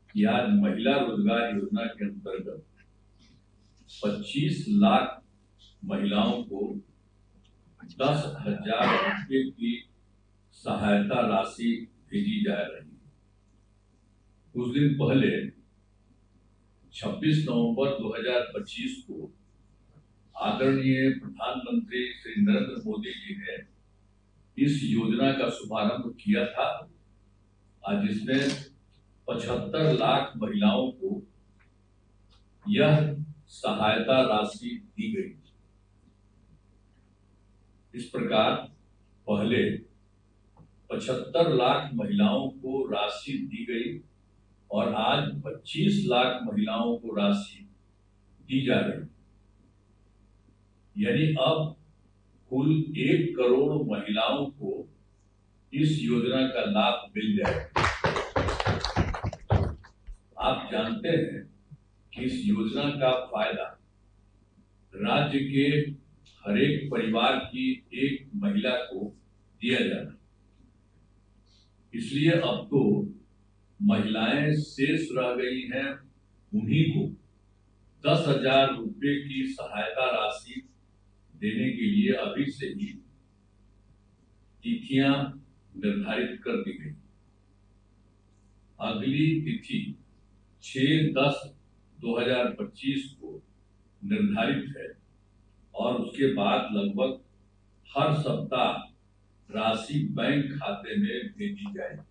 कि आज महिला रोजगार योजना के अंतर्गत 25 लाख महिलाओं को 10,000 रुपये की सहायता राशि भेजी जा रही है। कुछ दिन पहले 26 नवंबर 2025 को आदरणीय प्रधानमंत्री श्री नरेंद्र मोदी जी ने इस योजना का शुभारंभ किया था, जिसमें 75 लाख महिलाओं को यह सहायता राशि दी गई। इस प्रकार पहले 75 लाख महिलाओं को राशि दी गई और आज 25 लाख महिलाओं को राशि दी जा रही, यानी अब कुल 1 करोड़ महिलाओं को इस योजना का लाभ मिल जाएगा। आप जानते हैं कि इस योजना का फायदा राज्य के हर एक परिवार की एक महिला को दिया जाना, इसलिए अब तो महिलाएं शेष रह गई हैं, उन्हीं को 10,000 रुपये की सहायता राशि देने के लिए अभी से ही तिथियां निर्धारित कर दी गई। अगली तिथि 6/10/2025 को निर्धारित है और उसके बाद लगभग हर सप्ताह राशि बैंक खाते में भेजी जाएगी।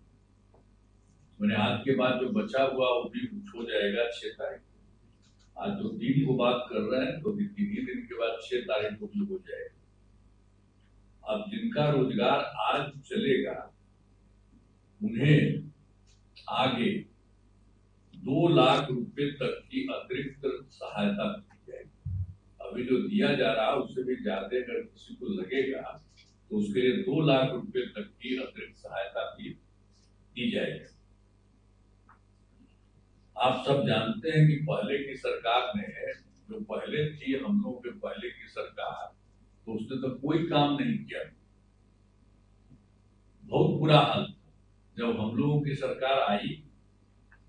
मैंने आज के बाद जो बचा हुआ वो भी हो जाएगा 6 तारीख को। आज तो 3 को बात कर रहे हैं, तो 3 दिन के बाद 6 तारीख को भी हो जाएगा। अब जिनका रोजगार आज चलेगा उन्हें आगे 2 लाख रुपए तक की अतिरिक्त सहायता दी जाएगी। अभी जो दिया जा रहा है उससे भी ज्यादा अगर किसी को लगेगा तो उसके लिए 2 लाख रुपए तक की अतिरिक्त सहायता भी दी जाएगी। आप सब जानते हैं कि पहले की सरकार ने, जो पहले थी हम लोगों के पहले की सरकार, तो उसने तो कोई काम नहीं किया, बहुत बुरा हाल। जब हम लोगों की सरकार आई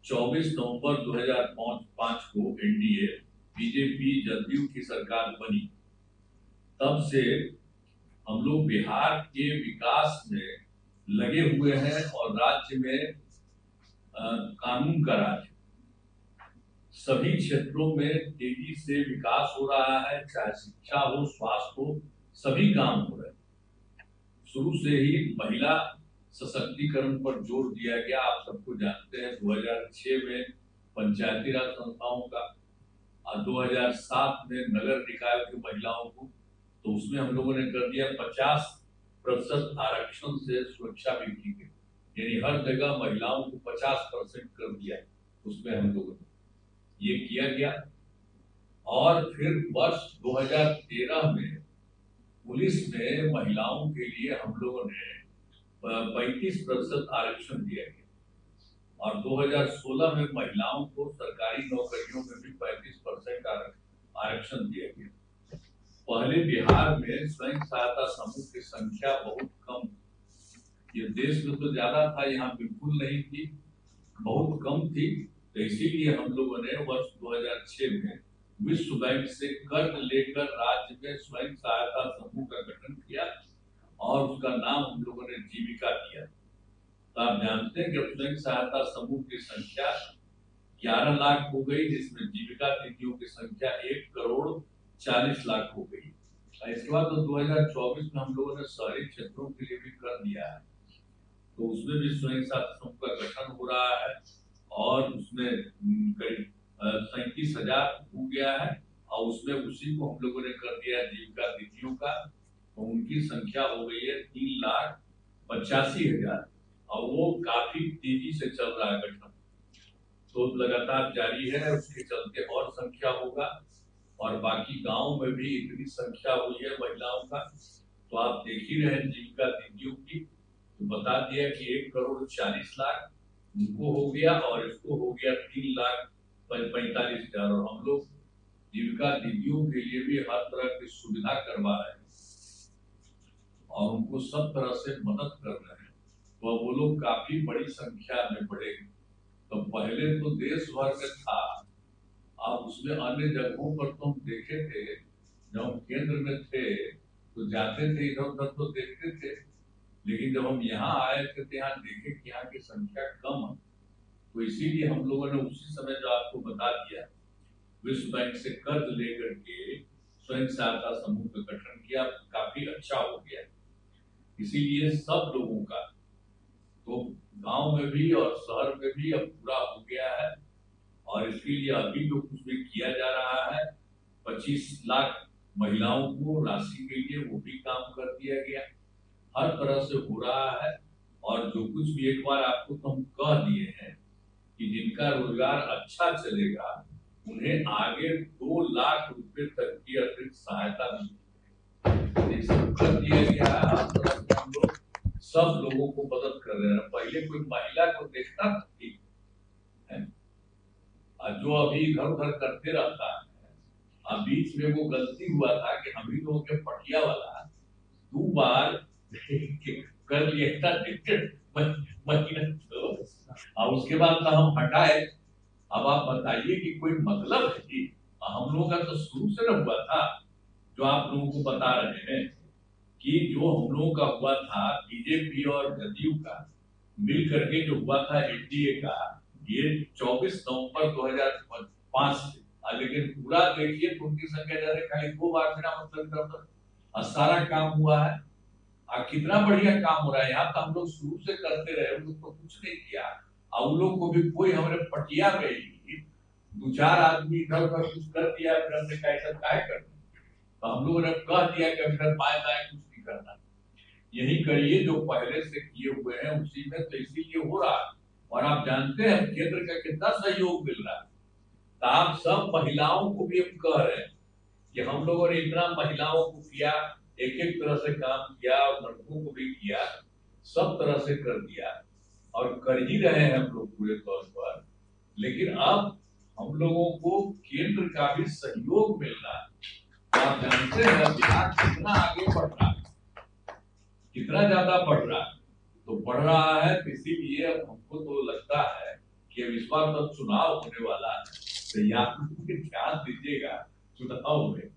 24 नवंबर 2005 को एनडीए बीजेपी जदयू की सरकार बनी, तब से हम लोग बिहार के विकास में लगे हुए हैं और राज्य में कानून का राज, सभी क्षेत्रों में तेजी से विकास हो रहा है, चाहे शिक्षा हो, स्वास्थ्य हो, सभी काम हो रहे हैं। शुरू से ही महिला सशक्तिकरण पर जोर दिया गया। आप सबको जानते हैं 2006 में पंचायती राज संस्थाओं का और 2007 में नगर निकाय की महिलाओं को, तो उसमें हम लोगों ने कर दिया 50% आरक्षण से सुरक्षा भी की गई, यानी हर जगह महिलाओं को 50% कर दिया, उसमें हम लोगों ने ये किया गया। और फिर वर्ष 2013 में पुलिस में महिलाओं के लिए हम लोगों ने 35% आरक्षण दिया गया और 2016 में महिलाओं को सरकारी नौकरियों में भी 35% आरक्षण दिया गया। पहले बिहार में स्वयं सहायता समूह की संख्या बहुत कम, ये देश में तो ज्यादा था, यहाँ बिल्कुल नहीं थी, बहुत कम थी। तो इसीलिए हम लोगों ने वर्ष 2006 में विश्व बैंक से कर्ज लेकर राज्य में स्वयं सहायता समूह का गठन किया और उसका नाम हम लोगों ने जीविका दिया। तो आप जानते हैं कि स्वयं सहायता समूह की संख्या 11 लाख हो गई, जिसमें जीविका दीदियों की संख्या 1,40,00,000 हो गई। इसके बाद तो 2024 में हम लोगों ने शहरी क्षेत्रों के लिए भी कर दिया है, तो उसमें भी स्वयं सहायता समूह का गठन हो रहा है और उसमें करीब 37,000 हो गया है और उसमें उसी को हम लोगों ने कर दिया जीविका दीदियों का, तो उनकी संख्या हो गई है 3,85,000 और वो काफी तेजी से चल रहा है गठन, तो लगातार जारी है। उसके चलते और संख्या होगा और बाकी गांव में भी इतनी संख्या हुई है महिलाओं का, तो आप देख ही रहे जीविका दीदियों की, तो बता दिया कि 1,40,00,000 उनको हो गया और इसको हो गया 3,45,000 और हम लोग जीविका दीदियों के लिए भी हर तरह की सुविधा करवा रहे हैं और उनको सब तरह से मदद कर रहे हैं, तो वो लोग काफी बड़ी संख्या में बढ़ेंगे। तो पहले तो देश भर में था, अब उसमें अन्य जगहों पर तो हम देखे थे, जब हम केंद्र में थे तो जाते थे इधर उधर तो देखते थे, लेकिन जब हम यहाँ आए थे तो यहाँ देखे कि यहाँ की संख्या कम है। तो इसीलिए हम लोगों ने उसी समय जो आपको बता दिया, विश्व बैंक से कर्ज लेकर के स्वयं सहायता समूह का गठन किया, काफी अच्छा हो गया। इसीलिए सब लोगों का तो गांव में भी और शहर में भी अब पूरा हो गया है। और इसके लिए अभी जो कुछ भी किया जा रहा है, 25 लाख महिलाओं को राशि के लिए वो भी काम कर दिया गया, हर तरह से हो रहा है। और जो कुछ भी एक बार आपको तो हम कह दिए हैं कि जिनका रोजगार अच्छा चलेगा उन्हें आगे 2 लाख रुपए तक की अतिरिक्त सहायता मिलेगी, सब कर दिया गया है। हर तरह से हम लोग सब लोगों को मदद कर रहे हैं। पहले कोई महिला को देखता था ठीक है, जो अभी इधर उधर करते रहता है। अब बीच में वो गलती हुआ था कि हम ही लोगों के पटिया वाला 2 बार कर लिया था टिकट महीना तो, और उसके बाद तो हम हटाए। अब आप बताइए कि कोई मतलब है कि हम लोगों का तो शुरू से न हुआ था, जो आप लोगों को बता रहे हैं कि जो हम लोगों का हुआ था बीजेपी और जदयू का मिल करके जो हुआ था एनडीए का, ये 24 नवंबर 2005 से, लेकिन पूरा देखिए तो उनकी संख्या ज्यादा, खाली 2 बार मेरा मतलब सारा काम हुआ है। कितना बढ़िया काम हो रहा है। यहाँ तो हम लोग शुरू से करते रहे, उन लोग तो कुछ नहीं किया। और उन लोग को भी कोई हमारे पटिया में ही 2-4 आदमी इधर उधर कुछ कर दिया, फिर हमने कहा ऐसा काय करना, तो हम लोगों ने कह दिया कि अगर बाएं दाएं कुछ नहीं करना, यही करिए जो पहले से किए हुए हैं उसी में, तो इसीलिए हो रहा है। और आप जानते हैं केंद्र का कितना सहयोग मिल रहा है। तो आप सब महिलाओं को भी हम कह रहे हैं कि हम लोगों ने इतना महिलाओं को किया, एक एक तरह से काम किया, और लड़कों को भी किया, सब तरह से कर दिया और कर ही रहे हैं हम लोग पूरे तौर पर। लेकिन अब हम लोगों को केंद्र का भी सहयोग मिल रहा है। आप जानते हैं बिहार कितना आगे बढ़ रहा है, कितना ज्यादा बढ़ रहा है। तो बढ़ रहा है, इसीलिए हमको तो लगता है कि इस बार तब चुनाव होने वाला है, तो यहाँ ध्यान दीजिएगा चुनाव में,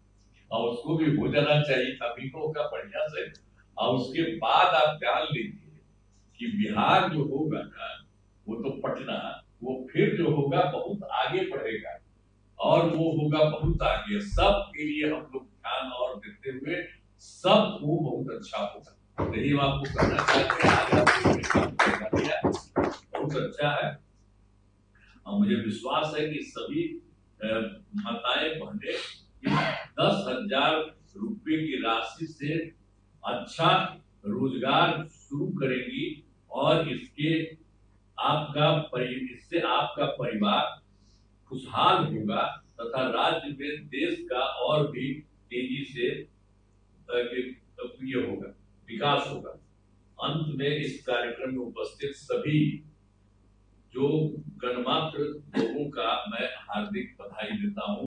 और उसको भी हो जाना चाहिए अभी होगा बढ़िया से। और उसके बाद आप ध्यान लीजिए कि बिहार जो होगा ना, वो तो पटना, वो फिर जो होगा बहुत आगे बढ़ेगा, और वो होगा बहुत आगे। सब के लिए हम लोग ध्यान और देते हुए सबको बहुत अच्छा होगा, यही हम आपको करना चाहते हैं। आज आपको बहुत अच्छा है, और मुझे विश्वास है कि सभी माताएं बहनें 10,000 रुपए की राशि से अच्छा रोजगार शुरू करेंगी, और इससे आपका परिवार खुशहाल होगा, तथा राज्य में देश का और भी तेजी से ये होगा, विकास होगा। अंत में इस कार्यक्रम में उपस्थित सभी जो गणमात्र लोगों का मैं हार्दिक बधाई देता हूं।